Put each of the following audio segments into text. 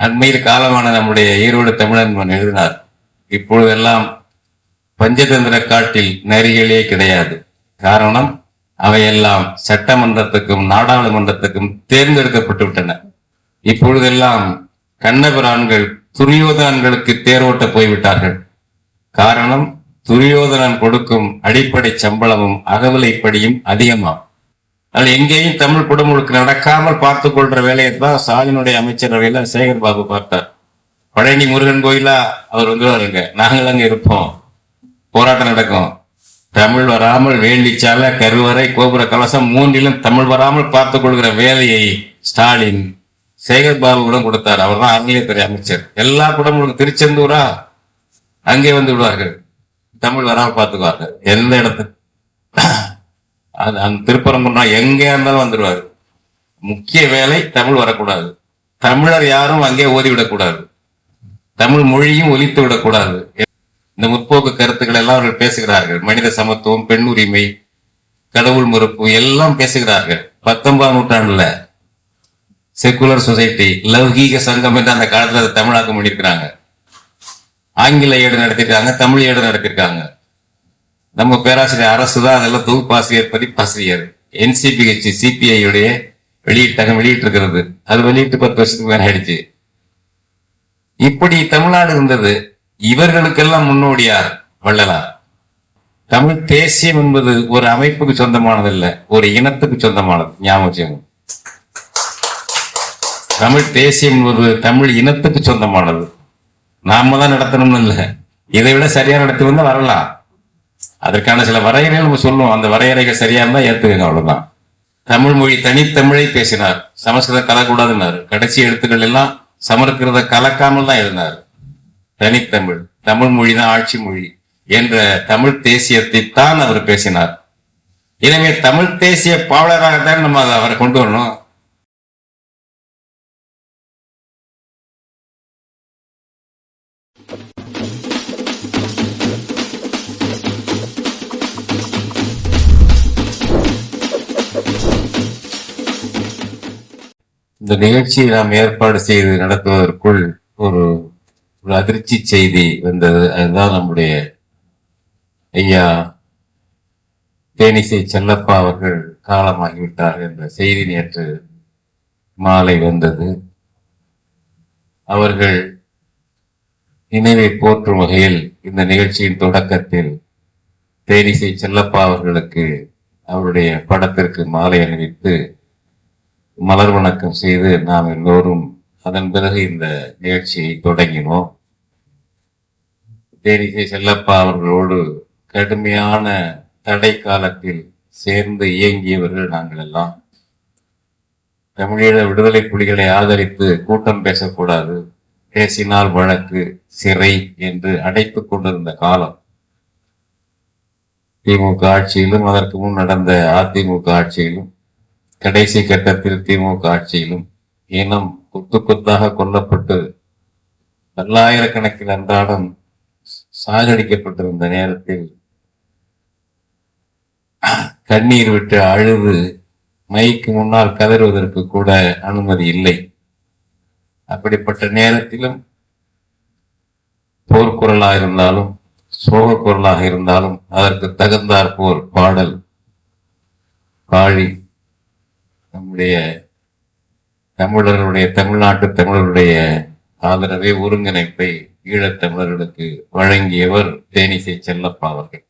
அண்மையில் காலமான நம்முடைய ஈரோடு தமிழன் எழுதினார், இப்பொழுதெல்லாம் பஞ்சதந்திர காட்டில் நரிகளே கிடையாது. காரணம், அவையெல்லாம் சட்டமன்றத்துக்கும் நாடாளுமன்றத்துக்கும் தேர்ந்தெடுக்கப்பட்டு விட்டன. இப்பொழுதெல்லாம் கண்ணபிரான்கள் துரியோதனன்களுக்கு தேரோட்ட போய்விட்டார்கள். காரணம், துரியோதனன் கொடுக்கும் அடிப்படை சம்பளமும் அகவிலைப்படியும் அதிகமாகும். அது எங்கேயும் தமிழ் குடமுழுக்கு நடக்காமல் பார்த்துக் கொள்ற வேலையை தான் ஸ்டாலினுடைய அமைச்சரவையில சேகர் பாபு பார்த்தார். பழனி முருகன் கோயிலா அவர் வந்துருவாருங்க, நாங்கள் அங்க இருப்போம், போராட்டம் நடக்கும். தமிழ் வராமல் வேள்விச்சால கருவறை கோபுர கலசம் மூன்றிலும் தமிழ் வராமல் பார்த்துக் கொள்கிற வேலையை ஸ்டாலின் சேகர் பாபுவிடம் கொடுத்தார். அவர் தான் அறநிலையத்துறை அமைச்சர். எல்லா குடமுழுக்கு திருச்செந்தூரா அங்கே வந்து விடுவார்கள், தமிழ் வராமல் பார்த்துக்குவார்கள். எந்த இடத்துக்கு அந்த திருப்பரங்குன்றம் எங்கே இருந்தாலும் வந்துடுவாரு. முக்கிய வேலை தமிழ் வரக்கூடாது, தமிழர் யாரும் அங்கே ஓதிவிடக்கூடாது, தமிழ் மொழியும் ஒலித்து விடக்கூடாது. இந்த முற்போக்கு கருத்துக்கள் எல்லாம் அவர்கள் பேசுகிறார்கள். மனித சமத்துவம், பெண் உரிமை, கடவுள் மறுப்பு எல்லாம் பேசுகிறார்கள். 19ஆம் நூற்றாண்டுல செக்குலர் சொசைட்டி, லௌகீக சங்கம் என்று அந்த காலத்துல அதை தமிழாக்கம் பண்ணியிருக்கிறாங்க. ஆங்கில ஏடு நடத்திருக்காங்க, தமிழ் ஏடு நடத்திருக்காங்க. நம்ம பேராசிரியர் அரசு தான் அதெல்லாம் தொகுப்பாசிரியர், பதிப்பாசிரியர். NCPH CPI உடைய வெளியிட்டு இருக்கிறது. அது வெளியிட்டு 10 வருஷத்துக்கு மேல ஆயிடுச்சு. இப்படி தமிழ்நாடு இருந்தது. இவர்களுக்கெல்லாம் முன்னோடியார் வள்ளலார். தமிழ் தேசியம் என்பது ஒரு அமைப்புக்கு சொந்தமானது இல்ல, ஒரு இனத்துக்கு சொந்தமானது. ஞாபகம், தமிழ் தேசியம் என்பது தமிழ் இனத்துக்கு சொந்தமானது. நாம தான் நடத்தணும்னு இல்லை, இதை விட சரியா நடத்தி வந்தா வரலாம். அதற்கான சில வரையறைகள் நம்ம சொல்லுவோம், அந்த வரையறைகள் சரியா இருந்தா ஏத்துக்கங்க, அவ்வளவுதான். தமிழ் மொழி தனித்தமிழை பேசினார், சமஸ்கிருதம் கலக்கூடாதுன்னாரு. கடைசி எழுத்துக்கள் எல்லாம் சமஸ்கிருத கலக்காமல் தான் எழுதினார். தனித்தமிழ், தமிழ் மொழி தான் ஆட்சி மொழி என்ற தமிழ் தேசியத்தை தான் அவர் பேசினார். எனவே தமிழ் தேசிய பாவலராகத்தான் நம்ம அவரை கொண்டு வரணும். இந்த நிகழ்ச்சியை நாம் ஏற்பாடு செய்து நடத்துவதற்குள் ஒரு அதிர்ச்சி செய்தி வந்தது. அதுதான் நம்முடைய ஐயா தேனிசை செல்லப்பா அவர்கள் காலமாகிவிட்டார் என்ற செய்தி நேற்று மாலை வந்தது. அவர்கள் நினைவை போற்றும் வகையில் இந்த நிகழ்ச்சியின் தொடக்கத்தில் தேனிசை செல்லப்பா அவர்களுக்கு அவருடைய படத்திற்கு மாலை அணிவித்து மலர் வணக்கம் செய்து நாம் எல்லோரும் அதன் பிறகு இந்த நிகழ்ச்சியை தொடங்கினோம். தேனிசை செல்லப்பா அவர்களோடு கடுமையான தடை காலத்தில் சேர்ந்து இயங்கியவர்கள் நாங்கள் எல்லாம். தமிழீழ விடுதலை புலிகளை ஆதரித்து கூட்டம் பேசக்கூடாது, பேசினால் வழக்கு, சிறை என்று அடைத்துக் கொண்டிருந்த காலம். திமுக ஆட்சியிலும் அதற்கு முன் நடந்த அதிமுக ஆட்சியிலும் கடைசி கட்டத்தில் திமுக ஆட்சியிலும் இனம் கொத்து கொத்தாக கொல்லப்பட்டு பல்லாயிரக்கணக்கில் அன்றாடம் சாகடிக்கப்பட்டிருந்த நேரத்தில் கண்ணீர் விட்டு அழுது மைக்கு முன்னால் கதறுவதற்கு கூட அனுமதி இல்லை. அப்படிப்பட்ட நேரத்திலும் போர்க்குரலாக இருந்தாலும் சோக குரலாக இருந்தாலும் அதற்கு தகுந்தாற் போர் பாடல் பாடி நம்முடைய தமிழர்களுடைய, தமிழ்நாட்டு தமிழருடைய ஆதரவை, ஒருங்கிணைப்பை ஈழத்தமிழர்களுக்கு வழங்கியவர் தேனிசை செல்லப்பா அவர்கள்.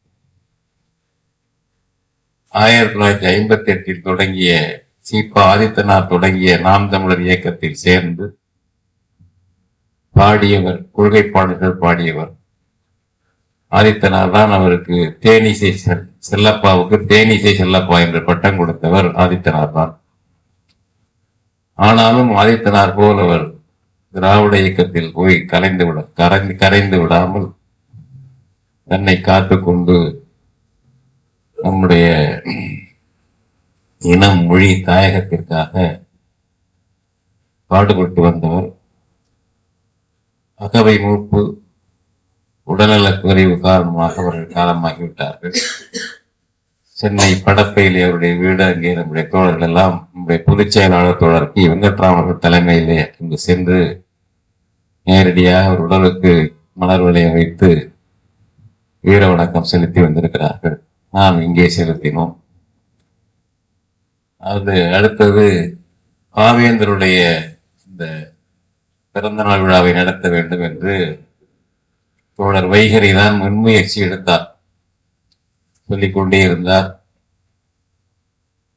1958 தொடங்கிய சீபா ஆதித்தனார் தொடங்கிய நாம் தமிழர் இயக்கத்தில் சேர்ந்து பாடியவர், கொள்கை பாடல்கள் பாடியவர் ஆதித்தனார் தான். அவருக்கு தேனிசை செல்லப்பாவுக்கு தேனிசை செல்லப்பா என்ற பட்டம் கொடுத்தவர் ஆதித்தனார் தான். ஆனாலும் ஆதித்தனார் போல் அவர் திராவிட இயக்கத்தில் போய் கரைந்து விடாமல் தன்னை காத்து கொண்டு நம்முடைய இனம், மொழி, தாயகத்திற்காக பாடுபட்டு வந்தவர். அகவை மூப்பு, உடல்நலக் குறைவு காரணமாக அவர்கள் காலமாகிவிட்டார்கள். சென்னை படப்பையிலே அவருடைய வீடு, அங்கே நம்முடைய தோழர்கள் எல்லாம், நம்முடைய பொதுச் செயலாளர் தோழர் P. வெங்கட்ராமன் அவர்கள் தலைமையிலே இங்கு சென்று நேரடியாக அவர் உடலுக்கு மலர் வளையம் வைத்து வீர வணக்கம் செலுத்தி வந்திருக்கிறார்கள். நாம் இங்கே செலுத்தினோம். அது அடுத்தது பாவேந்தருடைய இந்த பிறந்தநாள் விழாவை நடத்த வேண்டும் என்று தோழர் வைகரி தான் முன்முயற்சி எடுத்தார். சொல்லிக்கொண்டே இருந்தார்.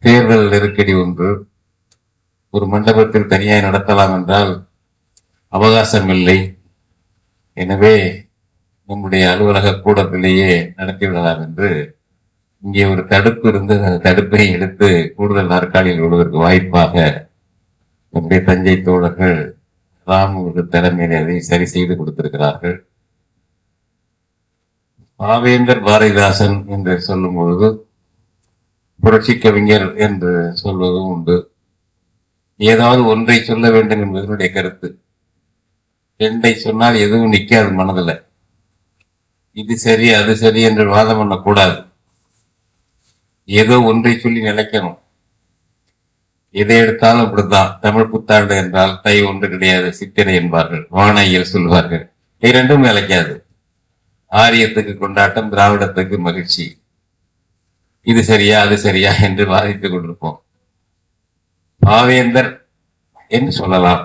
தேர்தல் நெருக்கடி ஒன்று, ஒரு மண்டபத்தில் தனியாய் நடத்தலாம் என்றால் அவகாசம் இல்லை. எனவே நம்முடைய அலுவலக கூடத்திலேயே நடத்திவிடலாம் என்று இங்கே ஒரு தடுப்பு இருந்து அந்த தடுப்பை எடுத்து கூடுதல் நாற்காலியில் விடுவதற்கு வாய்ப்பாக நம்முடைய தஞ்சை தோழர்கள் ராமு தலைமையில் அதை சரி செய்து கொடுத்திருக்கிறார்கள். பாவேந்தர் பாரதிதாசன் என்று சொல்லும் பொழுது புரட்சி கவிஞர் என்று சொல்வதும் உண்டு. ஏதாவது ஒன்றை சொல்ல வேண்டும் என்பதனுடைய கருத்து. ரெண்டை சொன்னால் எதுவும் நிற்காது மனதில். இது சரி அது சரி என்று வாதம் பண்ணக்கூடாது. ஏதோ ஒன்றை சொல்லி நிலைக்கணும். எதை எடுத்தாலும் அப்படித்தான். தமிழ் புத்தாண்டு என்றால் தை ஒன்று கிடையாது, சித்திரை என்பார்கள், வானையில் சொல்வார்கள். இரண்டும் நிலைக்காது. ஆரியத்துக்கு கொண்டாட்டம், திராவிடத்துக்கு மகிழ்ச்சி. இது சரியா அது சரியா என்று வாதித்துக் கொண்டிருப்போம். பாவேந்தர் என்று சொல்லலாம்.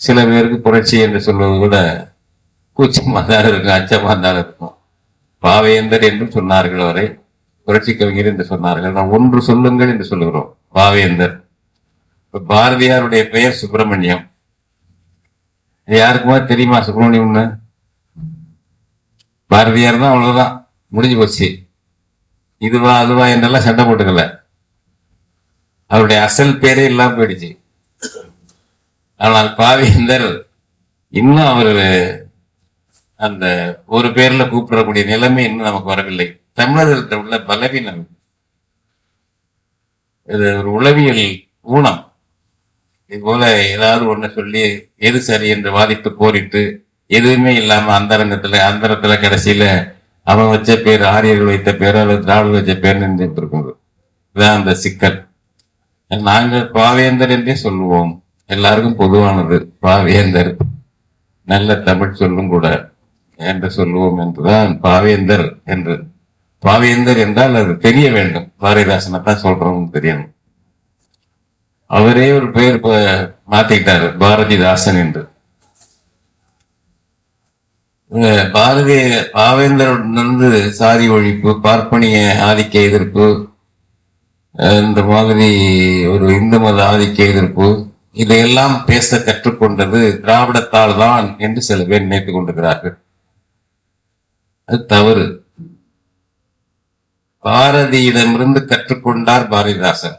சில பேருக்கு புரட்சி என்று சொல்வது கூட கூச்சமா தான் இருக்கும், அச்சமா தான் இருக்கும். பாவேந்தர் என்று சொன்னார்கள் அவரை, புரட்சி கவிஞர் என்று சொன்னார்கள். நாம் ஒன்று சொல்லுங்கள் என்று சொல்லுகிறோம். பாவேந்தர். பாரதியாருடைய பெயர் சுப்பிரமணியம். யாருக்குமா தெரியுமா சுப்பிரமணியம்னு? பாரதியார் தான், அவ்வளவுதான், முடிஞ்சு போச்சு. இதுவா அதுவா என்றெல்லாம் சண்டை போட்டுக்கல. அவருடைய அசல் பேரே இல்லாம போயிடுச்சு. ஆனால் பாவேந்தர் இன்னும் அவர் அந்த ஒரு பேர்ல கூப்பிடக்கூடிய நிலைமை இன்னும் நமக்கு வரவில்லை. தமிழர்கள்ட்ட உள்ள பலவீனம் இது, ஒரு உளவியல் ஊனம். இது போல ஏதாவது ஒண்ணு சொல்லி எது சரி என்று வாதிட்டு போரிட்டு எதுவுமே இல்லாம அந்தரத்துல கடைசியில அவன் வச்ச பேர், ஆரியர்கள் வைத்த பேர் அல்லது திராவிடர் வச்ச பேர் நின்றுட்டு இருக்குது. இதுதான் அந்த சிக்கல். நாங்கள் பாவேந்தர் என்றே சொல்லுவோம். எல்லாருக்கும் பொதுவானது பாவேந்தர். நல்ல தமிழ் சொல்லும் கூட என்று சொல்லுவோம் என்றுதான் பாவேந்தர் என்று. பாவேந்தர் என்றால் அது தெரிய வேண்டும். பாரதிதாசனை தான் சொல்றோம் தெரியணும். அவரே ஒரு பெயர் மாத்திக்கிட்டாரு, பாரதிதாசன் என்று. பாவேந்தரிலிருந்து சாதி ஒழிப்பு, பார்ப்பனிய ஆதிக்க எதிர்ப்பு, இந்த மாதிரி ஒரு இந்து மத ஆதிக்க எதிர்ப்பு, இதையெல்லாம் பேச கற்றுக்கொண்டது திராவிடத்தால் தான் என்று சில பேர் நினைத்துக் கொண்டிருக்கிறார்கள். அது தவறு. பாரதியிடமிருந்து கற்றுக்கொண்டார் பாரதிதாசன்.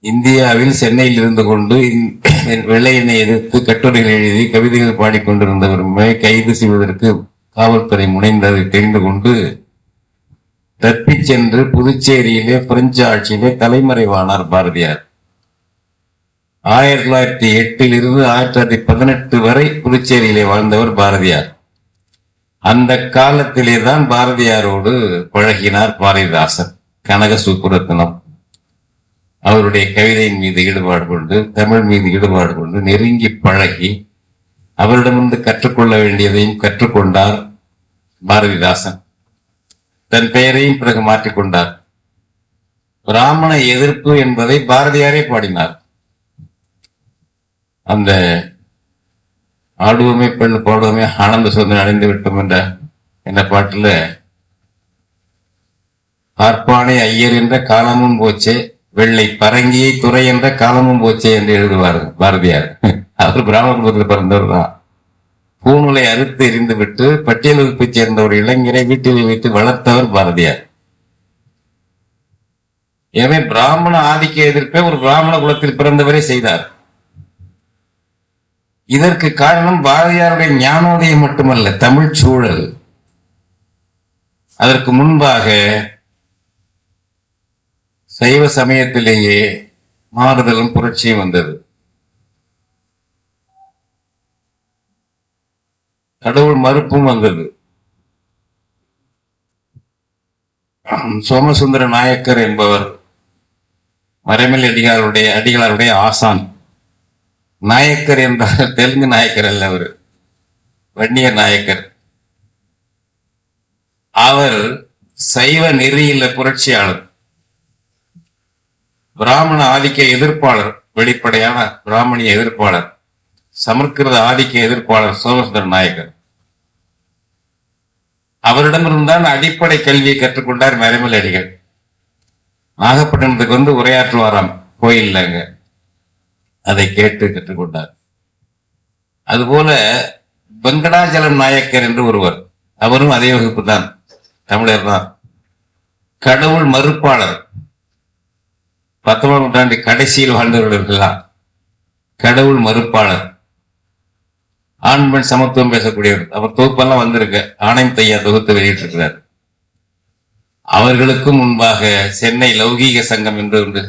இந்தியாவில் சென்னையில் இருந்து கொண்டு வெள்ளையனை எதிர்த்து கட்டுரைகள் எழுதி கவிதைகள் பாடிக்கொண்டிருந்தவருமே கைது செய்வதற்கு காவல்துறை முனைந்ததை தெரிந்து கொண்டு தப்பிச் சென்று புதுச்சேரியிலே பிரெஞ்சு ஆட்சியிலே தலைமறைவானார் பாரதியார். 1908 இருந்து 1918 வரை புதுச்சேரியிலே வாழ்ந்தவர் பாரதியார். அந்த காலத்திலே தான் பாரதியாரோடு பழகினார் பாரதிதாசன். கனக சுப்புரத்னம் அவருடைய கவிதையின் மீது ஈடுபாடு கொண்டு, தமிழ் மீது ஈடுபாடு கொண்டு நெருங்கி பழகி அவரிடமிருந்து கற்றுக்கொள்ள வேண்டியதையும் கற்றுக்கொண்டார் பாரதிதாசன். தன் பெயரையும் பிறகு மாற்றிக்கொண்டார். பிராமண எதிர்ப்பு என்பதை பாரதியாரே பாடினார். அந்த ஆடுவமே பெண்ணு பாடுவமே ஆனந்த சோதனை அடைந்து விட்டோம் என்ற பாட்டுல பார்ப்பானை ஐயர் என்ற காலமும் போச்சே, வெள்ளை பரங்கியை துறை என்ற காலமும் போச்சே என்று எழுதுவார் பாரதியார். அவர் பிராமண குடும்பத்தில் பிறந்தவர் தான். பூநூலை அறுத்து எறிந்து விட்டு பட்டியல் வகுப்பை சேர்ந்த ஒரு இளைஞரை வீட்டில் வைத்து வளர்த்தவர் பாரதியார். எனவே பிராமண ஆதிக்க எதிர்ப்பை ஒரு பிராமண குலத்தில் பிறந்தவரை செய்தார். இதற்கு காரணம் பாரதியாருடைய ஞானோதயம் மட்டுமல்ல, தமிழ் சூழல். அதற்கு முன்பாக சைவ சமயத்திலேயே மாறுதலும் புரட்சியும் வந்தது. கடவுள் மறுப்பும் வந்தது. சோமசுந்தர நாயக்கர் என்பவர் மறைமலை அடிகளாருடைய ஆசான். நாயக்கர் என்றால் தெலுங்கு நாயக்கர் அல்ல, அவர் வன்னியர் நாயக்கர். அவர் சைவ நெறியில புரட்சியாளர், பிராமண ஆதிக்க எதிர்ப்பாளர், வெளிப்படையான பிராமணிய எதிர்ப்பாளர், சமஸ்கிருத ஆதிக்க எதிர்ப்பாளர் சோமசுந்தர நாயக்கர். அவரிடமிருந்தான் அடிப்படை கல்வியை கற்றுக்கொண்டார் மறைமலை அடிகள். நாகப்பட்டினத்துக்கு வந்து உரையாற்றுவாராம் கோயில்லங்க, அதை கேட்டு கற்றுக்கொண்டார். அதுபோல வெங்கடாஜலம் நாயக்கர் என்று ஒருவர், அவரும் அதே வகுப்பு தான், தமிழர் தான். கடவுள் மறுப்பாளர், 19ஆம் நூற்றாண்டு கடைசியில் வாழ்ந்தவர்கள். கடவுள் மறுப்பாளர், ஆண் பெண் சமத்துவம் பேசக்கூடியவர். அவர் தொகுப்பெல்லாம் வந்திருக்க, ஆணையம் தையா தொகுத்து வெளியிட்டிருக்கிறார். அவர்களுக்கும் முன்பாக சென்னை லௌகீக சங்கம் என்று ஒன்று,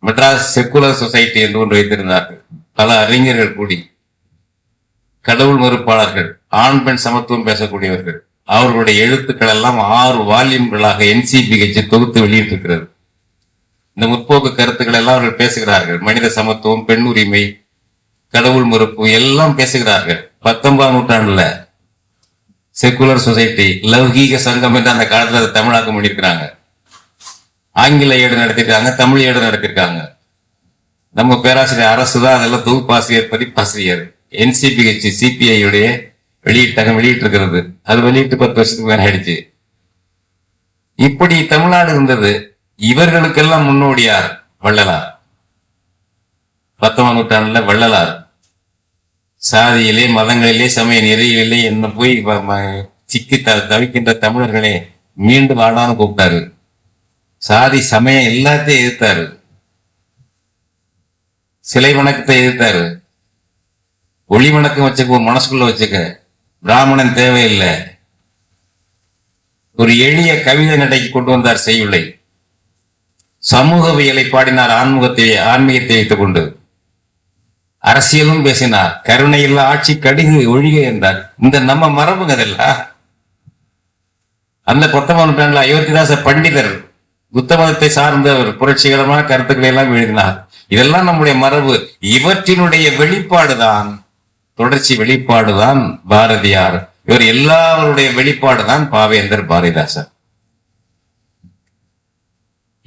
மெட்ராஸ் செக்குலர் சொசைட்டி என்று ஒன்று வைத்திருந்தார்கள். பல அறிஞர்கள் கூடி கடவுள் மறுப்பாளர்கள், ஆண் பெண் சமத்துவம் பேசக்கூடியவர்கள், அவர்களுடைய எழுத்துக்கள் எல்லாம் 6 வால்யூம்களாக NCBH தொகுத்து வெளியிட்டிருக்கிறது. இந்த முற்போக்கு கருத்துக்கள் எல்லாம் அவர்கள் பேசுகிறார்கள். மனித சமத்துவம், பெண் உரிமை, கடவுள் மறுப்பு எல்லாம் பேசுகிறார்கள். 19ஆம் நூற்றாண்டுல செக்குலர் சொசைட்டி, லௌகீக சங்கம் என்று அந்த காலத்துல அதை தமிழாக்கம் பண்ணியிருக்கிறாங்க. ஆங்கில ஏடு நடத்திருக்காங்க, தமிழ் ஏடு நடத்திருக்காங்க. நம்ம பேராசிரியர் அரசு தான் அதெல்லாம் தொகுப்பாசிரியர், பதிப்பாசிரியர். NCBH CPI உடைய வெளியிட்டிருக்கிறது. அது வெளியிட்டு 10 வருஷத்துக்கு மேல ஆயிடுச்சு. இப்படி தமிழ்நாடு இருந்தது. இவர்களுக்கெல்லாம் முன்னோடியார் வள்ளலார். 19ஆம் நூற்றாண்டுல வள்ளலார் சாதியிலே, மதங்களிலே, சமய நெறியிலே என்ன போய் சிக்கி தவிக்கின்ற தமிழர்களே மீண்டும் வாடான்னு கூப்பிட்டாரு. சாதி சமயம் எல்லாத்தையும் எதிர்த்தாரு. சிலை வணக்கத்தை எதிர்த்தாரு. ஒளி வணக்கம் வச்சுக்க, ஒரு மனசுக்குள்ள வச்சுக்க, பிராமணன் தேவையில்லை. ஒரு எளிய கவிதை நடைக்கு கொண்டு வந்தார் செய்யுளை. சமூகவியலை பாடினார், ஆன்மீகத்தை வைத்துக் கொண்டு. அரசியலும் பேசினார். கருணையில்லா ஆட்சி கடிகு ஒழிக என்றார். இந்த நம்ம மரபுங்க அதெல்லாம். அந்த 19ஆம் நூற்றாண்டுல அயோத்திதாச பண்டிதர் புத்த மதத்தை சார்ந்தவர், புரட்சிகரமான கருத்துக்களை எல்லாம் எழுதினார். இதெல்லாம் நம்முடைய மரபு. இவற்றினுடைய வெளிப்பாடுதான், தொடர்ச்சி வெளிப்பாடுதான் பாரதியார். இவர் எல்லாருடைய வெளிப்பாடுதான் பாவேந்தர் பாரதிதாசன்.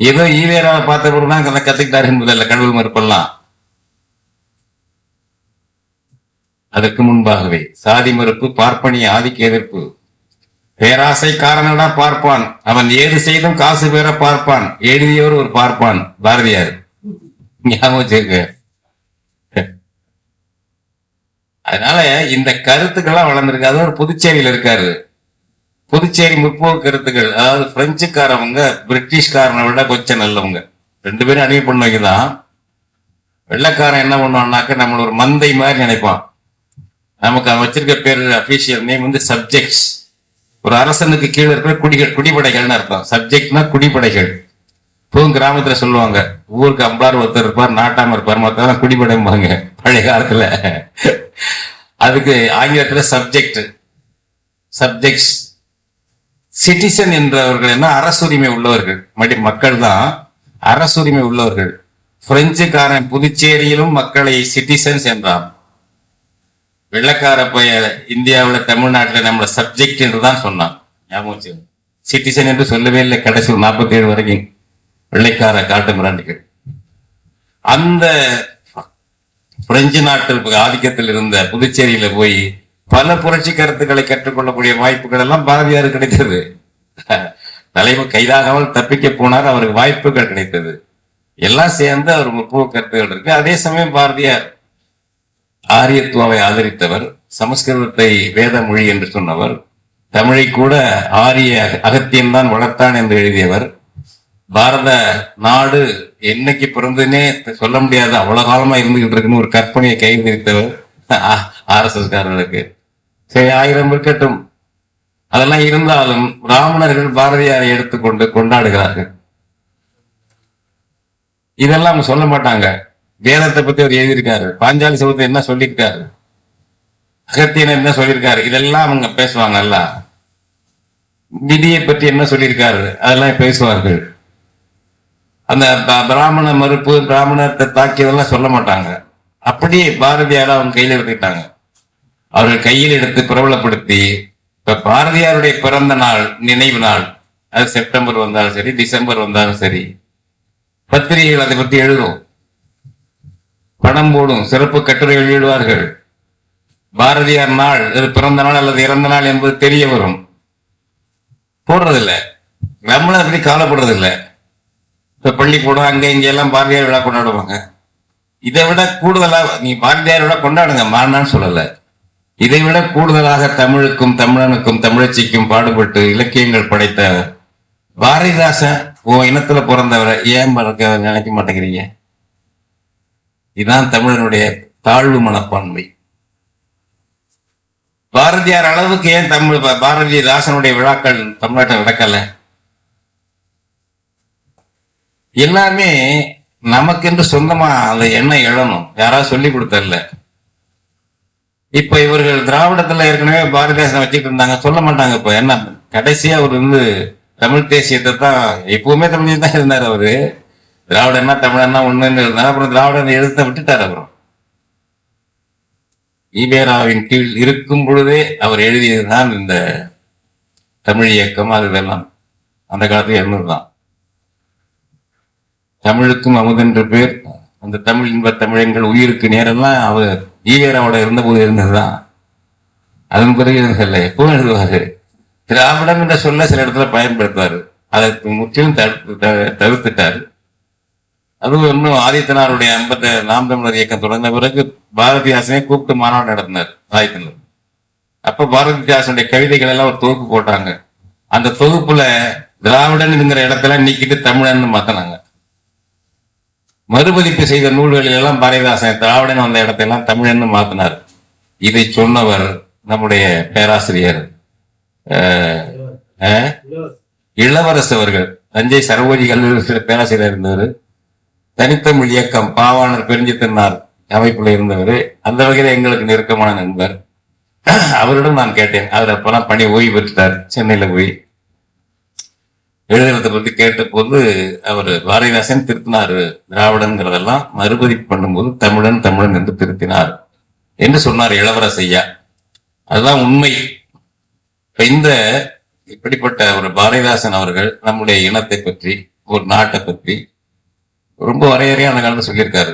ஏதோ ஈவேராவை பார்த்த பிறகுதான் கத்துக்கிட்டார் என்பதல்ல கடவுள் மறுப்பெல்லாம். அதற்கு முன்பாகவே சாதி மறுப்பு, பார்ப்பனிய ஆதிக்க எதிர்ப்பு, பேராசை காரணடா பார்ப்பான், அவன் ஏது செய்தும் காசு பெற பார்ப்பான், எழுதியவர் ஒரு பார்ப்பான், பாரதியார். ஞாபகம் வச்சிருக்க. அதனால இந்த கருத்துக்கள்லாம் வளர்ந்துருக்கு. அதோட புதுச்சேரியில இருக்காரு. புதுச்சேரி முற்போக்கு கருத்துக்கள், அதாவது பிரெஞ்சுக்காரவங்க பிரிட்டிஷ்காரனை விட கொஞ்சம் நல்லவங்க. 2 பேரும் அடிமை பண்ணவங்க தான். வெள்ளைக்காரன் என்ன பண்ணுவான்னாக்க நம்மள ஒரு மந்தை மாதிரி நினைப்பான். நமக்கு அவன் வச்சிருக்க பேர், அபிஷியல் நேம் வந்து சப்ஜெக்ட்ஸ். ஒரு அரசனுக்கு கீழே இருக்கிற குடிப்படைகள்னு அர்த்தம். சப்ஜெக்ட்னா குடிப்படைகள். இப்பவும் கிராமத்துல சொல்லுவாங்க, ஊருக்கு அம்பார் ஒருத்தர் இருப்பார், நாட்டாம இருப்பார், மொத்தம் குடிப்படைம்பாங்க பழைய காலத்துல. அதுக்கு ஆங்கிலத்துல சப்ஜெக்ட்ஸ். சிட்டிசன் என்றவர்கள் என்ன, அரசுரிமை உள்ளவர்கள். மக்கள் தான் அரசுரிமை உள்ளவர்கள். பிரெஞ்சுக்காரன் புதுச்சேரியிலும் மக்களை சிட்டிசன்ஸ் என்றான். வெள்ளக்கார பைய இந்தியாவில் தமிழ்நாட்டில் நம்மள சப்ஜெக்ட் என்று தான் சொன்னான். ஞாபகம், சிட்டிசன் என்று சொல்லவே இல்லை. கடைசி 47 வரைக்கும் வெள்ளைக்கார காட்டு மிராண்டிகள். அந்த பிரெஞ்சு நாட்டு ஆதிக்கத்தில் இருந்த புதுச்சேரியில போய் பல புரட்சி கருத்துக்களை கற்றுக்கொள்ளக்கூடிய வாய்ப்புகள் எல்லாம் பாரதியார் கிடைத்தது. தலைவர் கைதாகாமல் தப்பிக்க போனார், அவருக்கு வாய்ப்புகள் கிடைத்தது. எல்லாம் சேர்ந்து அவர் முற்போக்கு கருத்துக்கள் இருக்கு. அதே சமயம் பாரதியார் ஆரியத்துவாவை ஆதரித்தவர், சமஸ்கிருதத்தை வேத மொழி என்று சொன்னவர், தமிழை கூட ஆரிய அகத்தியம் தான் வளர்த்தான் என்று எழுதியவர். பாரத நாடு என்னைக்கு பிறந்ததுன்னே சொல்ல முடியாது, அவ்வளவு காலமா இருந்துகிட்டு இருக்குன்னு ஒரு கற்பனையை கையில் நிறுத்தவர் RSS காரர்களுக்கு. சரி, 1000 இருக்கட்டும். அதெல்லாம் இருந்தாலும் பிராமணர்கள் பாரதியாரை எடுத்துக்கொண்டு கொண்டாடுகிறார்கள். இதெல்லாம் சொல்ல மாட்டாங்க. வேதத்தை பத்தி அவர் எழுதியிருக்காரு, பாஞ்சாலி சபதத்தை என்ன சொல்லியிருக்காரு, அகத்தியன் என்ன சொல்லியிருக்காரு, இதெல்லாம் அவங்க பேசுவாங்கல்ல. விதியை பற்றி என்ன சொல்லியிருக்காரு, அதெல்லாம் பேசுவார்கள். அந்த பிராமண மறுப்பு, பிராமணத்தை தாக்கியதெல்லாம் சொல்ல மாட்டாங்க. அப்படியே பாரதியார அவங்க கையில எடுத்துக்கிட்டாங்க. அவர்கள் கையில் எடுத்து பிரபலப்படுத்தி இப்ப பாரதியாருடைய பிறந்த நாள் நினைவு நாள், அது செப்டம்பர் வந்தாலும் சரி, டிசம்பர் வந்தாலும் சரி, பத்திரிகைகள் அதை பற்றி எழுதும், படம் போடும், சிறப்பு கட்டுரை வெளியிடுவார்கள். பாரதியார் நாள், அது பிறந்த நாள் அல்லது இறந்த நாள் என்பது தெரிய வரும். போடுறதில்ல, நம்மளும் அதை பற்றி கவலைப்படுறதில்லை. இப்ப பள்ளிக்கூடம் அங்க இங்க எல்லாம் பாரதியார் விழா கொண்டாடுவாங்க. இதை விட கூடுதலா நீ பாரதியார் விழா கொண்டாடுங்க, மானான்னு சொல்லல. இதை விட கூடுதலாக தமிழுக்கும் தமிழனுக்கும் தமிழச்சிக்கும் பாடுபட்டு இலக்கியங்கள் படைத்த பாரதிதாசன் உன் இனத்துல பிறந்தவரை ஏன் நினைக்க மாட்டேங்கிறீங்க? இதுதான் தமிழனுடைய தாழ்வு மனப்பான்மை. பாரதியார் அளவுக்கு ஏன் பாரதிதாசனுடைய விழாக்கள் தமிழ்நாட்டில் நடக்கல? எல்லாமே நமக்கென்று சொந்தமா அந்த எண்ணம் எழணும், யாராவது சொல்லி கொடுத்தல. இப்ப இவர்கள் திராவிடத்துல ஏற்கனவே பாரதிதாசனை வச்சுட்டு இருந்தாங்க, சொல்ல மாட்டாங்க. இப்ப என்ன கடைசியா அவர் தமிழ் தேசியத்தை தான், எப்பவுமே தமிழ் தான் இருந்தார் அவரு. திராவிடன்னா தமிழன்னா ஒண்ணுன்னு இருந்தார். அப்புறம் திராவிடன் எழுத்த விட்டுட்டார். அப்புறம் ஈவேராவின் கீழ் இருக்கும் பொழுதே அவர் எழுதியதுதான் இந்த தமிழ் இயக்கம். அது இதெல்லாம் அந்த காலத்துல இருந்ததுதான். தமிழுக்கும் அமுதென்று பேர், அந்த தமிழ் இன்ப தமிழங்கள் உயிருக்கு நேரெல்லாம் அவர் ஈவேராவோட இருந்தபோது இருந்ததுதான். அதன் பிறகு இல்லை, எப்பவும் எழுதுவாரு. திராவிடம் என்ற சொல்ல சில இடத்துல பயன்படுத்துவாரு, அதை முற்றிலும் தவிர்த்துட்டாரு. அதுவும் இன்னும் ஆதித்தனாருடைய நாம் தமிழர் இயக்கம் தொடர்ந்த பிறகு பாரதிதாசனை கூப்பிட்டு மாநாடு நடத்தினார் ஆதித்தனர். அப்ப பாரதிதாசனுடைய கவிதைகள் எல்லாம் ஒரு தொகுப்பு போட்டாங்க. அந்த தொகுப்புல திராவிடன் என்கிற இடத்துல நீக்கிட்டு தமிழன்னு மாத்தினாங்க. மறுபதிப்பு செய்த நூல்களில் எல்லாம் பாரதிதாசன் திராவிடன் வந்த இடத்தையெல்லாம் தமிழன்னு மாத்தினார். இதை சொன்னவர் நம்முடைய பேராசிரியர் இளவரசு அவர்கள். தஞ்சை சரபோஜி கல்லூரி பேராசிரியர் இருந்தவர். தனித்தமிழ் இயக்கம் பாவாணர் பெருஞ்சித்தனார் அமைப்புல இருந்தவர். அந்த வகையில எங்களுக்கு நெருக்கமான நண்பர். அவரிடம் நான் கேட்டேன். அவர் அப்பெல்லாம் பணி ஓய்வு பெற்றார், சென்னையில போய். எழுதுறதை பத்தி கேட்ட போது அவர் பாரதிதாசன் திருத்தினாரு, திராவிடங்கிறதெல்லாம் மறுபதிப்பு பண்ணும்போது தமிழன் தமிழன் என்று திருத்தினார் என்று சொன்னார் இளவரசையா. அதுதான் உண்மை. இந்த இப்படிப்பட்ட ஒரு பாரதிதாசன் அவர்கள் நம்முடைய இனத்தை பற்றி, ஒரு நாட்டை பற்றி ரொம்ப வரையறையா அந்த காலத்துல சொல்லியிருக்காரு.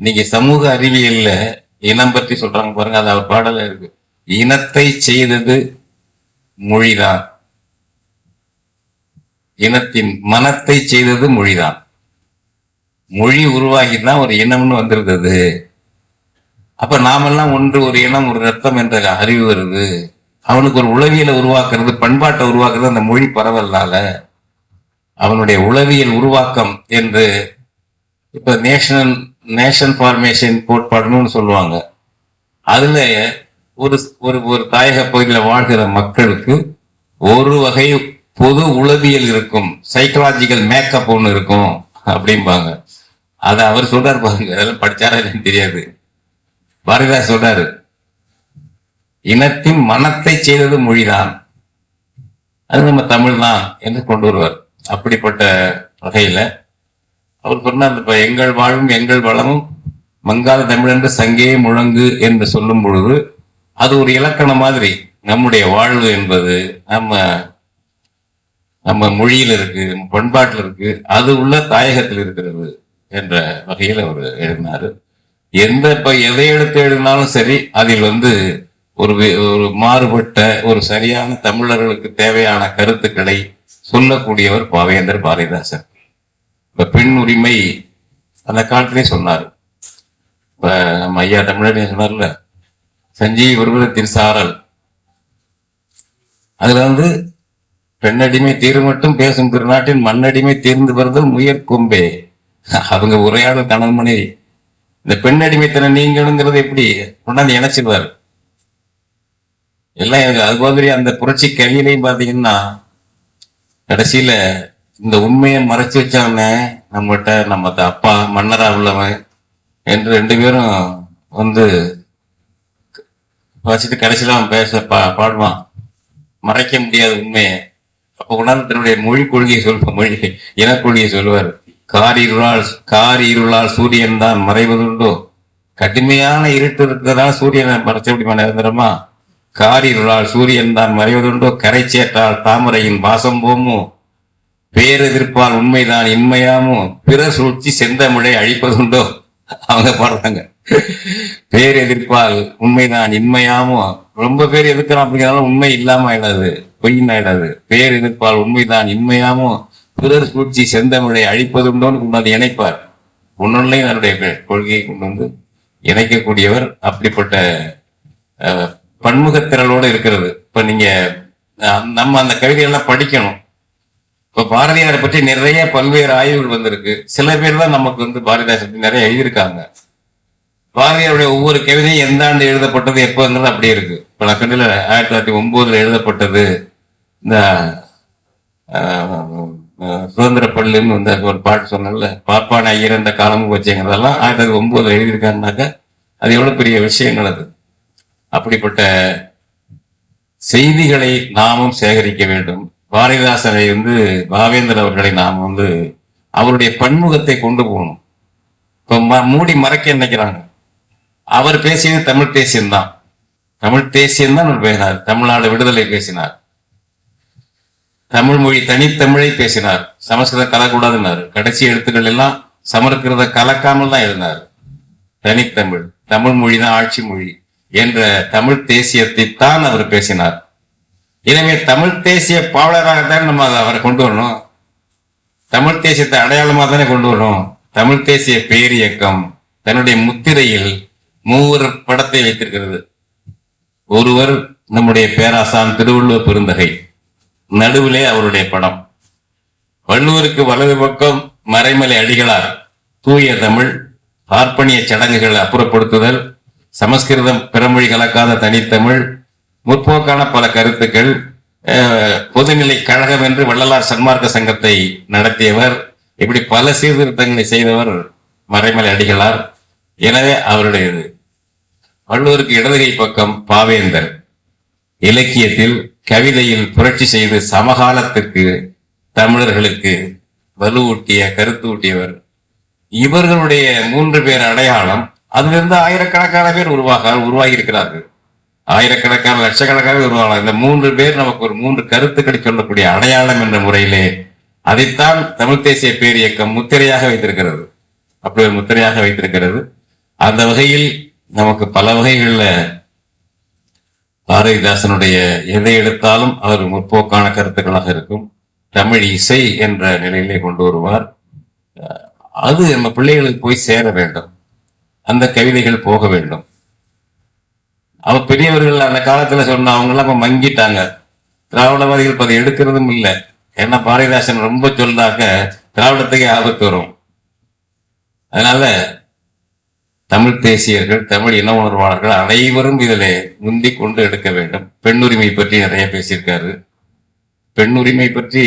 நீங்க சமூக அறிவியல்ல இனம் பற்றி சொல்றாங்க பாருங்க, அது அவர் பாடல இருக்கு. இனத்தை செய்தது மொழிதான், இனத்தின் மனத்தை செய்தது மொழிதான். மொழி உருவாகிதான் ஒரு இனம்னு வந்திருந்தது. அப்ப நாமெல்லாம் ஒன்று, ஒரு இனம், ஒரு ரத்தம் என்ற அறிவு வருது. அவனுக்கு ஒரு உளவியலை உருவாக்குறது, பண்பாட்டை உருவாக்குறது அந்த மொழி பரவலால. அவனுடைய உளவியல் உருவாக்கம் என்று இப்ப நேஷன் ஃபார்மேஷன் கோட்பாடுன்னு சொல்லுவாங்க. அதுல ஒரு ஒரு தாயக பகுதியில் வாழ்கிற மக்களுக்கு ஒரு வகை பொது உளவியல் இருக்கும், சைக்கலாஜிக்கல் மேக்கப் ஒண்ணு இருக்கும் அப்படிம்பாங்க. அத அவர் சொல்றாரு பாருங்க, அதெல்லாம் படிச்சாரா இல்லைன்னு தெரியாது. பாரதிதாசன் சொல்றாரு, இனத்தின் மனத்தை செய்தது மொழிதான், அது நம்ம தமிழ் தான் என்று கொண்டு வருவார். அப்படிப்பட்ட வகையில அவர் சொன்னார், இப்ப எங்கள் வாழ்வும் எங்கள் வளமும் மங்காத தமிழ் என்று சங்கே முழங்கு என்று சொல்லும் பொழுது அது ஒரு இலக்கணம் மாதிரி. நம்முடைய வாழ்வு என்பது நம்ம மொழியில் இருக்கு, பண்பாட்டில் இருக்கு, அது உள்ள தாயகத்தில் இருக்கிறது என்ற வகையில் அவர் எழுதினாரு. எதை எடுத்து எழுதினாலும் சரி, அதில் ஒரு மாறுபட்ட ஒரு சரியான தமிழர்களுக்கு தேவையான கருத்துக்களை சொல்லக்கூடியவர் பாவேந்தர் பாரதிதாசன். இப்ப பெண் உரிமை அந்த காலத்திலே சொன்னார். இப்ப நம்ம ஐயா தமிழர் சொன்னார்ல, சஞ்சீவி விருவத்தின் சாரல், அதுல பெண்ணடிமை தீர் மட்டும் பேசும் திருநாட்டின் மண்ணடிமை தீர்ந்து வருதல் முயற் கொம்பே. அவங்க உரையாடல் கணவன் மனைவி. இந்த பெண்ணடிமைத்தனை நீங்கணுங்கிறது எப்படி கொண்டாந்து இணைச்சிருவாரு எல்லாம். அது மாதிரி அந்த புரட்சி கவியிலையும் பாத்தீங்கன்னா கடைசியில இந்த உண்மையை மறைச்சு வச்சவன நம்மகிட்ட நம்ம அப்பா மன்னரா உள்ளவன் என்று ரெண்டு பேரும் வச்சுட்டு கடைசியில அவன் பாடுவான், மறைக்க முடியாத உண்மையை. அப்ப கொண்டாந்து தன்னுடைய மொழி கொள்கையை இனக்கொள்கையை சொல்லுவார். கார் இருளால் சூரியன் தான் மறைவதுண்டோ, கடுமையான இருட்டு இருக்கிறதால சூரியனை மறைச்ச முடியுமா நிரந்தரமா? காரிருளால் சூரியன் தான் மறைவதுண்டோ, கரை சேற்றால் தாமரையின் வாசம் போமோ, பேரெதிர்ப்பால் உண்மைதான் இன்மையாமோ, பிற சூழ்ச்சி செந்தமிழை அழிப்பதுண்டோ. அவங்க பாடுறாங்க, பேரெதிர்ப்பால் உண்மைதான் இன்மையாமோ. ரொம்ப பேர் எதிர்க்கிறான் அப்படிங்கிறதால உண்மை இல்லாம ஆயிடாது, பொய்ன்னு ஆயிடாது. பேரெதிர்ப்பால் உண்மைதான் இன்மையாமோ, பிறர் சூழ்ச்சி செந்தமிழை அழிப்பதுண்டோன்னு கொண்டு வந்து இணைப்பார். ஒன்னொன்னையும் தன்னுடைய கொள்கையை கொண்டு வந்து இணைக்கக்கூடியவர். அப்படிப்பட்ட பன்முகத்திறலோடு இருக்கிறது. இப்ப நீங்க நம்ம அந்த கவிதையெல்லாம் படிக்கணும். இப்ப பாரதியாரை பற்றி நிறைய பல்வேறு ஆய்வுகள் வந்திருக்கு. சில பேர் தான் நமக்கு வந்து பாரதிதாசன் பற்றி நிறைய எழுதியிருக்காங்க. பாரதியாருடைய ஒவ்வொரு கவிதையும் எந்த ஆண்டு எழுதப்பட்டது எப்போங்கிறது அப்படியே இருக்கு. இப்ப நான் சொன்ன 1909 எழுதப்பட்டது. இந்த சுதந்திர பள்ளின்னு வந்து ஒரு பாட்டு சொன்னல, பாப்பான ஐயர் இந்த காலமும் வச்சுங்கிறதெல்லாம் 1909 எழுதியிருக்காருனாக்க அது எவ்வளவு பெரிய விஷயங்கள் அது. அப்படிப்பட்ட செய்திகளை நாமும் சேகரிக்க வேண்டும். பாரதிதாசனை வந்து பாவேந்தர் அவர்களை நாம் வந்து அவருடைய பன்முகத்தை கொண்டு போகணும். இப்ப மூடி மறைக்க நினைக்கிறாங்க. அவர் பேசியது தமிழ் தேசியம்தான். தமிழ் தேசியம் தான் அவர் பேசினார். தமிழ்நாடு விடுதலை பேசினார். தமிழ் மொழி தனித்தமிழை பேசினார். சமஸ்கிருதம் கலக்கூடாதுன்னாரு. கடைசி எழுத்துக்கள் எல்லாம் சமஸ்கிருத கலக்காமல் தான் எழுதினார். தனித்தமிழ், தமிழ் மொழி தான் ஆட்சி மொழி என்ற தமிழ் தேசியத்தை தான் அவர் பேசினார். எனவே தமிழ் தேசிய பாவலராகத்தான் நம்ம அவரை கொண்டு வரணும். தமிழ் தேசியத்தை அடையாளமாக தானே கொண்டு வரணும். தமிழ் தேசிய பேரியக்கம் தன்னுடைய முத்திரையில் 3 படத்தை வைத்திருக்கிறது. ஒருவர் நம்முடைய பேராசான் திருவள்ளுவர் பெருந்தகை, நடுவிலே அவருடைய படம். வள்ளுவருக்கு வலது பக்கம் மறைமலை அடிகளார் தூய தமிழ், பார்ப்பனிய சடங்குகள் அப்புறப்படுத்துதல், சமஸ்கிருதம் பிறமொழி கலக்காத தனித்தமிழ், முற்போக்கான பல கருத்துக்கள், பொதுநிலை கழகம் என்று வள்ளலார் சன்மார்க்க சங்கத்தை நடத்தியவர். இப்படி பல சீர்திருத்தங்களை செய்தவர் மறைமலை அடிகளார். எனவே அவருடையது. வள்ளுவருக்கு இடதுகை பக்கம் பாவேந்தர், இலக்கியத்தில் கவிதையில் புரட்சி செய்து சமகாலத்துக்கு தமிழர்களுக்கு வலுவூட்டிய கருத்து ஊட்டியவர். இவர்களுடைய 3 பேர் அடையாளம், அதிலிருந்து ஆயிரக்கணக்கான பேர் உருவாகி இருக்கிறார்கள். ஆயிரக்கணக்கான லட்சக்கணக்கான உருவாகலாம். இந்த 3 பேர் நமக்கு ஒரு 3 கருத்துக்களை சொல்லக்கூடிய அடையாளம் என்ற முறையிலே அதைத்தான் தமிழ் தேசிய பேரியக்கம் முத்திரையாக வைத்திருக்கிறது. அப்படி ஒரு முத்திரையாக வைத்திருக்கிறது. அந்த வகையில் நமக்கு பல வகைகள்ல பாரதிதாசனுடைய எதை எடுத்தாலும் அவர் முற்போக்கான கருத்துக்களாக இருக்கும். தமிழ் இசை என்ற நிலையிலே கொண்டு வருவார். அது நம்ம பிள்ளைகளுக்கு போய் சேர வேண்டும். அந்த கவிதைகள் போக வேண்டும். அவ பெரியவர்கள் அந்த காலத்துல சொன்ன அவங்க எல்லாம் இப்ப மங்கிட்டாங்க. திராவிடவாதிகள் அதை எடுக்கிறதும் இல்லை. ஏன்னா பாரதிதாசன் ரொம்ப சொல்லாக்க திராவிடத்துக்கே ஆபத்து வரும். அதனால தமிழ் தேசியர்கள், தமிழ் இன உணர்வாளர்கள் அனைவரும் இதில் முந்தி கொண்டு எடுக்க வேண்டும். பெண்ணுரிமை பற்றி நிறைய பேசியிருக்காரு. பெண்ணுரிமை பற்றி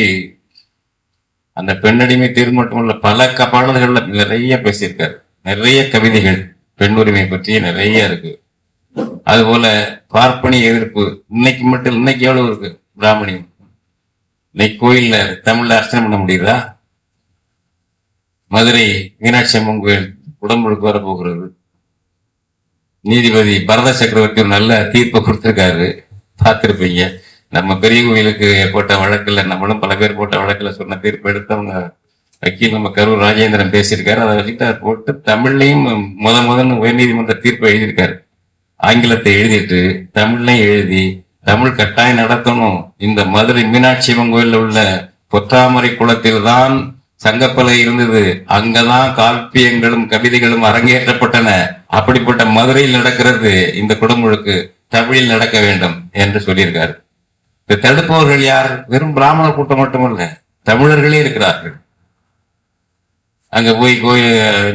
அந்த பெண்ணடிமை தீர்வு மட்டுமல்ல, பல பாடல்கள்ல நிறைய பேசியிருக்காரு. நிறைய கவிதைகள் பெண்ணுரிமை பற்றி நிறைய இருக்கு. அதுபோல பார்ப்பனிய எதிர்ப்பு இன்னைக்கு எவ்வளவு இருக்கு. பிராமணியம் இன்னைக்கு கோயில்ல தமிழ்ல அர்ச்சனை பண்ண முடியுதா? மதுரை மீனாட்சி அம்மன் கோயில் உடம்புக்கு வரப்போகிறது. நீதிபதி பரத சக்கரவர்த்தி ஒரு நல்ல தீர்ப்பை கொடுத்திருக்காரு, பார்த்திருப்பீங்க. நம்ம பெரிய கோயிலுக்கு போட்ட வழக்குல, நம்மளும் பல பேர் போட்ட வழக்குல சொன்ன தீர்ப்பு எடுத்தவங்க வக்கீல் நம்ம கரூர் ராஜேந்திரன் பேசியிருக்காரு. அதை வச்சுட்டு அதை போட்டு தமிழ்லையும் முதன்னு உயர்நீதிமன்ற தீர்ப்பை எழுதியிருக்காரு. ஆங்கிலத்தை எழுதிட்டு தமிழ்லையும் எழுதி தமிழ் கட்டாயம் நடத்தணும். இந்த மதுரை மீனாட்சி அம்மன் கோயில்ல உள்ள பொற்றாமரை குளத்தில் தான் சங்கப்பலகை இருந்தது. அங்கதான் காப்பியங்களும் கவிதைகளும் அரங்கேற்றப்பட்டன. அப்படிப்பட்ட மதுரையில் நடக்கிறது இந்த குடமுழுக்கு தமிழில் நடக்க வேண்டும் என்று சொல்லியிருக்காரு. இந்த தடுப்பவர்கள் யார்? வெறும் பிராமண கூட்டம் மட்டுமல்ல, தமிழர்களே இருக்கிறார்கள். அங்க போய்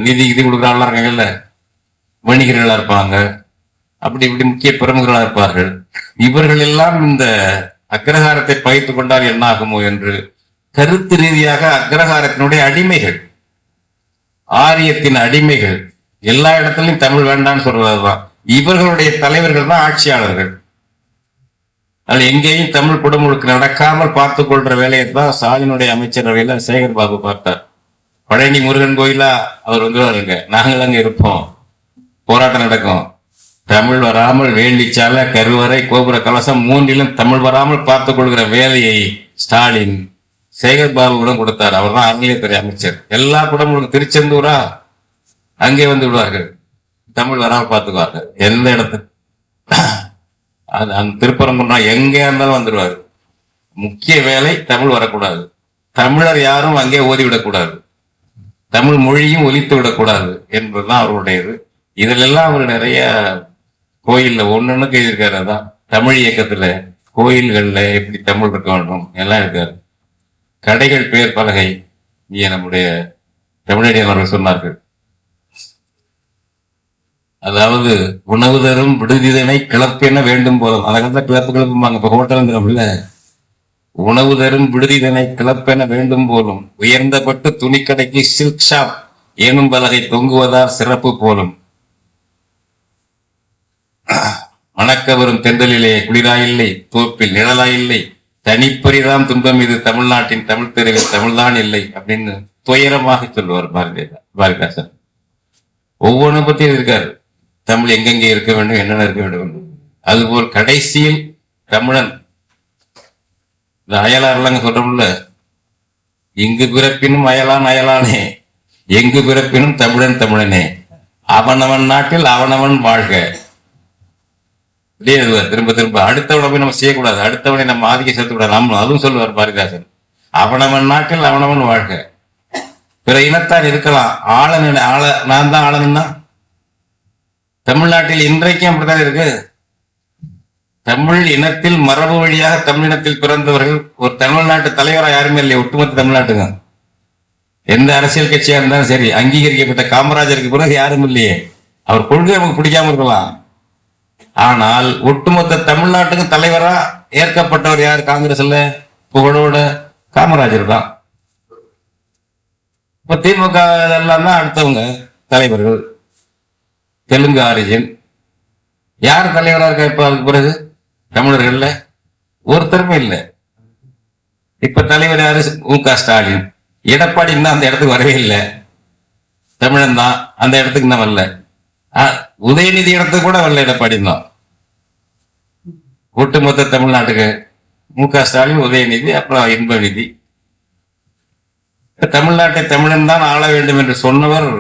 நிதி கொடுக்குறாங்களா இருக்காங்கல்ல, வணிகர்களா இருப்பாங்க, அப்படி இப்படி முக்கிய பிரமுகர்களா இருப்பார்கள். இவர்கள் எல்லாம் இந்த அக்ரஹாரத்தை பகிர்ந்து கொண்டால் என்ன ஆகுமோ என்று கருத்து ரீதியாக அக்ரஹாரத்தினுடைய அடிமைகள், ஆரியத்தின் அடிமைகள், எல்லா இடத்துலையும் தமிழ் வேண்டான்னு சொல்றதுதான். இவர்களுடைய தலைவர்கள் தான் ஆட்சியாளர்கள். அதில் எங்கேயும் தமிழ் குடமுழுக்கு நடக்காமல் பார்த்து கொள்ற வேலையை தான் ஸ்டாலினுடைய அமைச்சரவையில சேகர் பாபு பார்த்தார். பழனி முருகன் கோயிலா அவர் வந்துருவாருங்க, நாங்கள் அங்க இருப்போம். போராட்டம் நடக்கும். தமிழ் வராமல் வேள்விச்சாலை, கருவறை, கோபுர கலசம் மூன்றிலும் தமிழ் வராமல் பார்த்துக் கொள்கிற வேலையை ஸ்டாலின் சேகர் பாபுவிடம் கொடுத்தார். அவர் தான் அறநிலையத்துறை அமைச்சர். எல்லா குடும்பங்களும் திருச்செந்தூரா அங்கே வந்து விடுவார்கள், தமிழ் வராமல் பார்த்துக்குவார்கள். எந்த இடத்துக்கு அந்த திருப்பரங்குன்றம் எங்கே இருந்தாலும் வந்துடுவார். முக்கிய வேலை தமிழ் வரக்கூடாது, தமிழர் யாரும் அங்கே ஓதிவிடக்கூடாது, தமிழ் மொழியும் ஒலித்து விடக்கூடாது என்பதுதான் அவருடையது. இதுல எல்லாம் அவர் நிறைய கோயில்ல ஒண்ணுன்னு எழுதியிருக்காரு. அதான் தமிழ் இயக்கத்துல கோயில்கள்ல எப்படி தமிழ் இருக்க வேண்டும் எல்லாம் இருக்காரு. கடைகள் பேர் பலகை இங்கே நம்முடைய தமிழடியார் அவர்கள் சொன்னார்கள். அதாவது உணவு தரும் விடுதிதனை கிளப்பென வேண்டும் போதும். அந்த காலத்துல கிளப்பு கிளப்புமாங்க. இப்ப ஹோட்டல் உணவு தரும் விடுதிதனை கிளப்பென வேண்டும் போலும், உயர்ந்தப்பட்டு துணிக்கடைக்கு சில்க் ஷாப் எனும் பலகை தொங்குவதால் சிறப்பு போலும். மணக்க வரும் தென்றலிலே குளிராயில்லை, தோப்பில் நிழலாயில்லை, தனிப்பரிதாம் துன்பம் இது தமிழ்நாட்டின் தமிழ் தெருவில் தமிழ்தான் இல்லை அப்படின்னு துயரமாக சொல்லுவார் பாரதிதாசன். ஒவ்வொன்றை பத்தி இருக்காரு. தமிழ் எங்கெங்கே இருக்க வேண்டும், என்னென்ன இருக்க வேண்டும். அதுபோல் கடைசியில் தமிழன் இந்த அயலாறுலங்க சொல்றோம்ல, இங்கு பிறப்பினும் அயலான் அயலானே, எங்கு பிறப்பினும் தமிழன் தமிழனே, அவனவன் நாட்டில் அவனவன் வாழ்க. திரும்ப திரும்ப அடுத்தவனை போய் நம்ம செய்யக்கூடாது, அடுத்தவனை நம்ம ஆதிக்க செலுத்தக்கூடாது. நம்ம அதுவும் சொல்லுவார் பாரதிதாசன். அவனவன் நாட்டில் அவனவன் வாழ்க. பிற இனத்தார் இருக்கலாம், நான் தான் ஆளணும்னா தமிழ்நாட்டில் இன்றைக்கும் அப்படித்தான் இருக்கு. தமிழ் இனத்தில் மரபு வழியாக தமிழினத்தில் பிறந்தவர்கள் ஒரு தமிழ்நாட்டு தலைவராக யாருமே இல்லையே. ஒட்டுமொத்த தமிழ்நாட்டுங்க எந்த அரசியல் கட்சியா இருந்தாலும் சரி, அங்கீகரிக்கப்பட்ட காமராஜருக்கு பிறகு யாரும் இல்லையே. அவர் கொள்கை நமக்கு பிடிக்காம இருக்கலாம், ஆனால் ஒட்டுமொத்த தமிழ்நாட்டுக்கு தலைவரா ஏற்கப்பட்டவர் யார்? காங்கிரஸ்ல புகழோட காமராஜர் தான். இப்ப திமுக எல்லாம் தான் அடுத்தவங்க தலைவர்கள். தெலுங்கு ஆரிஜின் யார் தலைவரா இருக்கா இப்ப? அதுக்கு பிறகு தமிழர்கள்ல ஒருத்தருமே இல்லை. இப்ப தலைவர் யாரு? மு.க. ஸ்டாலின். எடப்பாடி தான் அந்த இடத்துக்கு வரவே இல்லை, தமிழன் தான் அந்த இடத்துக்கு தான் வரல. உதயநிதி இடத்துக்கு கூட வரல, எடப்பாடி தான். ஒட்டுமொத்த தமிழ்நாட்டுக்கு மு.க. ஸ்டாலின், உதயநிதி, அப்புறம் இன்பநிதி. தமிழ்நாட்டை தமிழன் தான் ஆள வேண்டும் என்று சொன்னவர்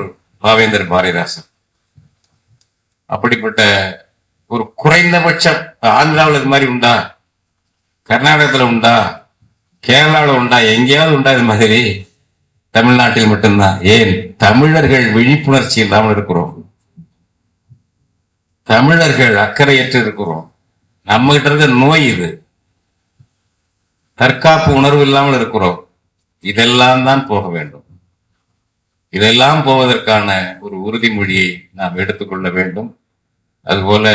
பாவேந்தர் பாரதிதாசன். அப்படிப்பட்ட ஒரு குறைந்தபட்சம் ஆந்திராவில் இது மாதிரி உண்டா? கர்நாடகத்துல உண்டா? கேரளாவில் உண்டா? எங்கேயாவது உண்டா இது மாதிரி? தமிழ்நாட்டில் மட்டும்தான். ஏன்? தமிழர்கள் விழிப்புணர்ச்சி இல்லாமல் இருக்கிறோம், தமிழர்கள் அக்கறையற்று இருக்கிறோம். நம்ம கிட்ட இருக்க நோய் இது. தற்காப்பு உணர்வு இல்லாமல் இருக்கிறோம். இதெல்லாம் தான் போக வேண்டும். இதெல்லாம் போவதற்கான ஒரு உறுதிமொழியை நாம் எடுத்துக்கொள்ள வேண்டும். அதுபோல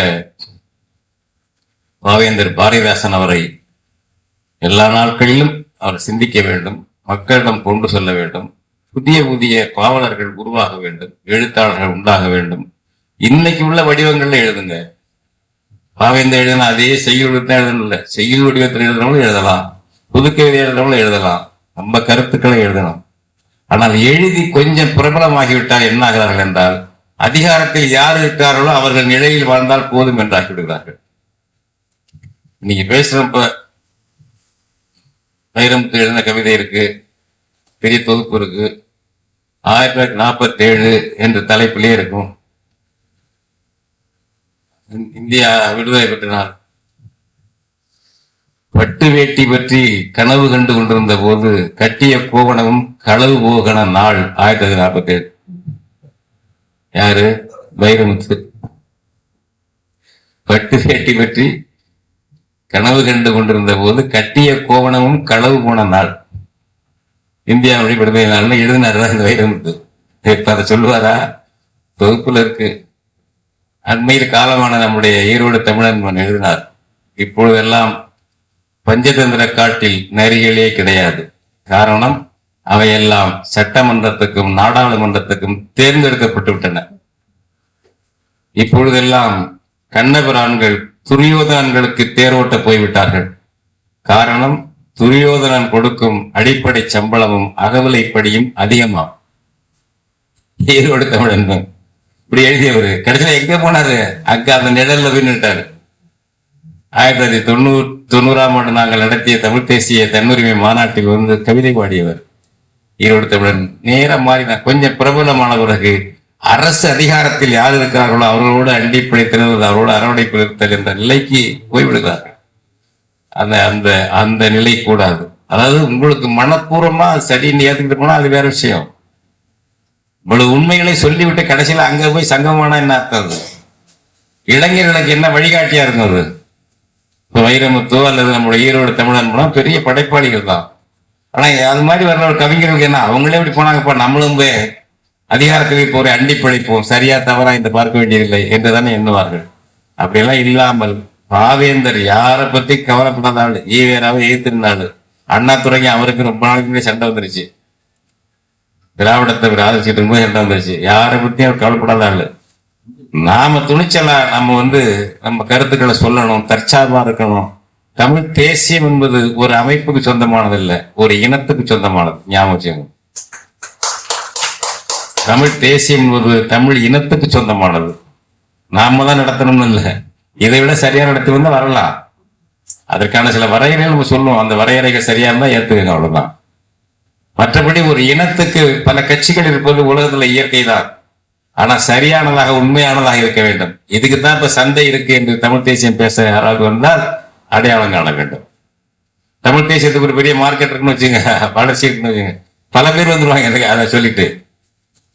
பாவேந்தர் பாரதிதாசன் அவரை எல்லா நாட்களிலும் அவர் சிந்திக்க வேண்டும், மக்களிடம் கொண்டு செல்ல வேண்டும். புதிய புதிய பாவலர்கள் உருவாக வேண்டும், எழுத்தாளர்கள் உண்டாக வேண்டும். இன்னைக்கு உள்ள வடிவங்கள்ல எழுதுங்க. பாவேந்தர் எழுதினா அதே செய்யுள் தான் எழுதணும், செய்யுள் வடிவத்தில் எழுதுறவங்களும் எழுதலாம், புதுக்கவிதை எழுதுறவங்களும் எழுதலாம், நம்ம கருத்துக்களை எழுதணும். ஆனால் எழுதி கொஞ்சம் பிரபலமாகிவிட்டால் என்ன ஆகிறார்கள் என்றால், அதிகாரத்தில் யார் இருக்கிறார்களோ அவர்கள் நிலையில் வாழ்ந்தால் போதும் என்று ஆக்கிவிடுகிறார்கள். நீங்க பேசுறப்ப வைரமுத்து எழுதின கவிதை இருக்கு, பெரிய தொகுப்பு இருக்கு, 1947 என்ற தலைப்பிலே இருக்கும். இந்தியா விடுதலை பெற்ற நாள். பட்டு வேட்டி பற்றி கனவு கண்டு கொண்டிருந்த போது கட்டிய கோவணமும் களவு போகன நாள் 1947. யாரு? வைரமுத்து. பட்டு வேட்டி பற்றி கனவு கண்டு கொண்டிருந்த போது கட்டிய கோவணமும் களவு போன நாள் இந்தியாவுடைய விடுதலை நாள்னு எழுதினார் இந்த வைரமுத்து. இப்ப அதை சொல்லுவாரா? தொகுப்புல இருக்கு. அண்மையில் காலமான நம்முடைய ஈரோடு தமிழன் எழுதினார், இப்பொழுதெல்லாம் பஞ்சதந்திர காட்டில் நரிகளே கிடையாது. காரணம், அவையெல்லாம் சட்டமன்றத்துக்கும் நாடாளுமன்றத்துக்கும் தேர்ந்தெடுக்கப்பட்டு விட்டன. இப்பொழுதெல்லாம் கண்ணபிரான்கள் துரியோதனன்களுக்கு தேரோட்ட போய்விட்டார்கள். காரணம், துரியோதனன் கொடுக்கும் அடிப்படை சம்பளமும் அகவிலைப்படியும் அதிகமாகும். ஈரோடு தமிழன் இப்படி எழுதியவர் கடைசியில் எங்க போனாரு? அங்க அந்த நிழல்ல போய் நின்றாரு. 1990ஆம் ஆண்டு நாங்கள் நடத்திய தமிழ் தேசிய தன்னுரிமை மாநாட்டில் வந்து கவிதை பாடியவர். ஈரோடு தமிழன் நேரம் மாறினார். கொஞ்சம் பிரபலமான பிறகு அரசு அதிகாரத்தில் யார் இருக்கிறார்களோ அவர்களோடு அண்டி பிழைத்தல், அவரோடு அரவணைப்பு இருத்தல் என்ற நிலைக்கு போய்விடுகிறார்கள். அந்த அந்த அந்த நிலை கூடாது. அதாவது உங்களுக்கு மனப்பூர்வமா சரின்னு ஏத்துக்கிட்டு போனா அது வேற விஷயம். இவ்வளவு உண்மைகளை சொல்லிவிட்டு கடைசியில் அங்க போய் சங்கமானா என்ன அர்த்தம்? இளைஞர்களுக்கு என்ன வழிகாட்டியா இருந்தது? இப்போ வைரமுத்து அல்லது நம்முடைய ஈரோடு தமிழன் மூலம் பெரிய படைப்பாளிகள் தான். ஆனா அது மாதிரி வர்ற ஒரு கவிஞர்களுக்கு என்ன, அவங்களே இப்படி போனாங்கப்பா, நம்மளும் போய் அதிகாரத்துக்கு போற அண்டி பிழைப்போம், சரியா தவறா இந்த பார்க்க வேண்டியதில்லை என்று தானே எண்ணுவார்கள். அப்படியெல்லாம் இல்லாமல் பாவேந்தர் யாரை பத்தி கவலைப்படாத ஆளு, ஈவேராவை எதிர்த்திருந்தாள். அண்ணாதுரைக்கு அவருக்கு ரொம்ப நாளைக்கு முன்னாடி சண்டை வந்துருச்சு. திராவிடத்தை ஆதரிச்சுட்டு இருக்கும்போது சண்டை வந்துருச்சு. யாரை பத்தியும் அவர் கவலைப்படாத ஆளு. நாம துணிச்சலா நம்ம கருத்துக்களை சொல்லணும், தற்சார்பா இருக்கணும். தமிழ் தேசியம் என்பது ஒரு அமைப்புக்கு சொந்தமானது இல்ல, ஒரு இனத்துக்கு சொந்தமானது. ஞாபகம், தமிழ் தேசியம் என்பது தமிழ் இனத்துக்கு சொந்தமானது. நாம தான் நடத்தணும்னு இல்லை, இதை விட சரியா நடத்தி வந்து வரலாம். அதற்கான சில வரையறைகள் நம்ம சொல்லுவோம், அந்த வரையறைகள் சரியா இருந்தா ஏத்துக்கங்க, அவ்வளவுதான். மற்றபடி ஒரு இனத்துக்கு பல கட்சிகள் இருப்பது உலகத்துல இயற்கை தான். ஆனா சரியானதாக உண்மையானதாக இருக்க வேண்டும். இதுக்குதான் இப்ப சந்தை இருக்கு என்று தமிழ் தேசியம் பேச யாராவது வந்தால் அடையாளம் காண வேண்டும். தமிழ் தேசியத்துக்கு ஒரு பெரிய மார்க்கெட் இருக்குன்னு வச்சுங்க, வளர்ச்சி இருக்குன்னு வச்சுங்க, பல பேர் வந்துருவாங்க. அதை சொல்லிட்டு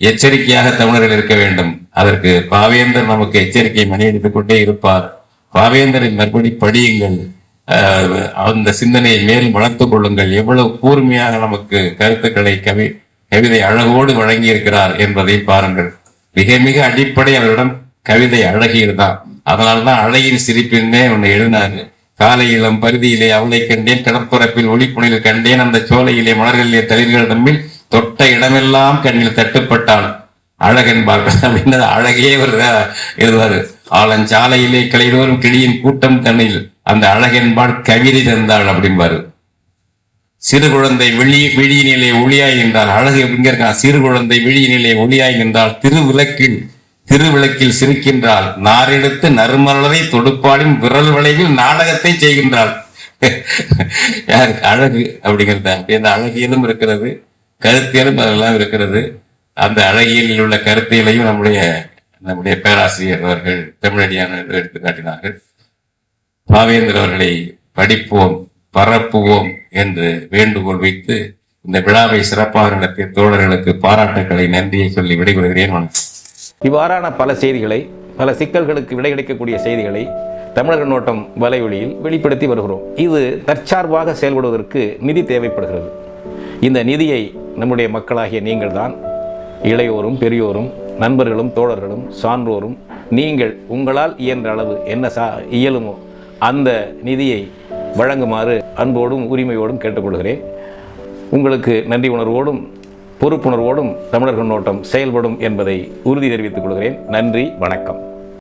எச்சரிக்கையாக தமிழர்கள் இருக்க வேண்டும். அதற்கு பாவேந்தர் நமக்கு எச்சரிக்கை மணியடித்துக் கொண்டே இருப்பார். பாவேந்தரின் மறுபடி படியுங்கள், அந்த சிந்தனையை மேலும் வளர்த்துக் கொள்ளுங்கள். எவ்வளவு கூர்மையாக நமக்கு கருத்துக்களை கவிதை அழகோடு வழங்கி இருக்கிறார் என்பதை பாருங்கள். மிக மிக அடிப்படை அவரிடம் கவிதை அழகியதுதான். அதனால்தான் அழகின் சிரிப்பின்னே ஒன்னு எழுதினாரு. காலையிலம் பருதியிலே அவளை கண்டேன், கடற்பரப்பில் ஒளிப்புணில் கண்டேன், அந்த சோலையிலே மலர்களிலே தளிர்கள் தம்மில் தொட்ட இடமெல்லாம் கண்ணில் தட்டுப்பட்டாள் அழகென்பார் அப்படின்னு அழகே எழுதுவாரு. ஆலஞ்சாலையிலே கிளைதோறும் கிளியின் கூட்டம் தண்ணில் அந்த அழகென்பாள் கவிதை தந்தாள் அப்படின்பாரு. சிறு குழந்தை விழியினிலே ஒளியாய் நின்றால், அழகு எங்க இருக்கான்? சிறு குழந்தை விழியினிலே ஒளியாய் நின்றால், திருவிளக்கில் சிரிக்கின்றாள், நாரெடுத்து நறுமலரை தொடுப்பாளின் விரல் விளைவில் நாடகத்தை செய்கின்றாள். யாருக்கு அழகு அப்படிங்கிறது? அப்படி அந்த அழகியலும் இருக்கிறது, கருத்தியலும் அதெல்லாம் இருக்கிறது. அந்த அழகியலில் உள்ள கருத்தியலையும் நம்முடைய பேராசிரியர் அவர்கள் தமிழடியான எடுத்து காட்டினார்கள். பாவேந்தர் அவர்களை படிப்போம், பரப்புவோம் என்று வேண்டுகோள் வைத்து இந்த விழாவை சிறப்பாக நடத்திய தோழர்களுக்கு பாராட்டுக்களை, நன்றியை சொல்லி விடைபெறுகிறேன். வணக்கம். இவ்வாறான பல செய்திகளை, பல சிக்கல்களுக்கு விடை கிடைக்கக்கூடிய செய்திகளை தமிழர் கண்ணோட்டம் வலைவழியில் வெளிப்படுத்தி வருகிறோம். இது தற்சார்பாக செயல்படுவதற்கு நிதி தேவைப்படுகிறது. இந்த நிதியை நம்முடைய மக்களாகிய நீங்கள் தான், இளையோரும் பெரியோரும் நண்பர்களும் தோழர்களும் சான்றோரும், நீங்கள் உங்களால் இயன்ற அளவு என்ன இயலுமோ அந்த நிதியை வழங்குமாறு அன்போடும் உரிமையோடும் கேட்டுக்கொள்கிறேன். உங்களுக்கு நன்றி உணர்வோடும் பொறுப்புணர்வோடும் தமிழர் கண்ணோட்டம் செயல்படும் என்பதை உறுதி தெரிவித்துக் கொள்கிறேன். நன்றி, வணக்கம்.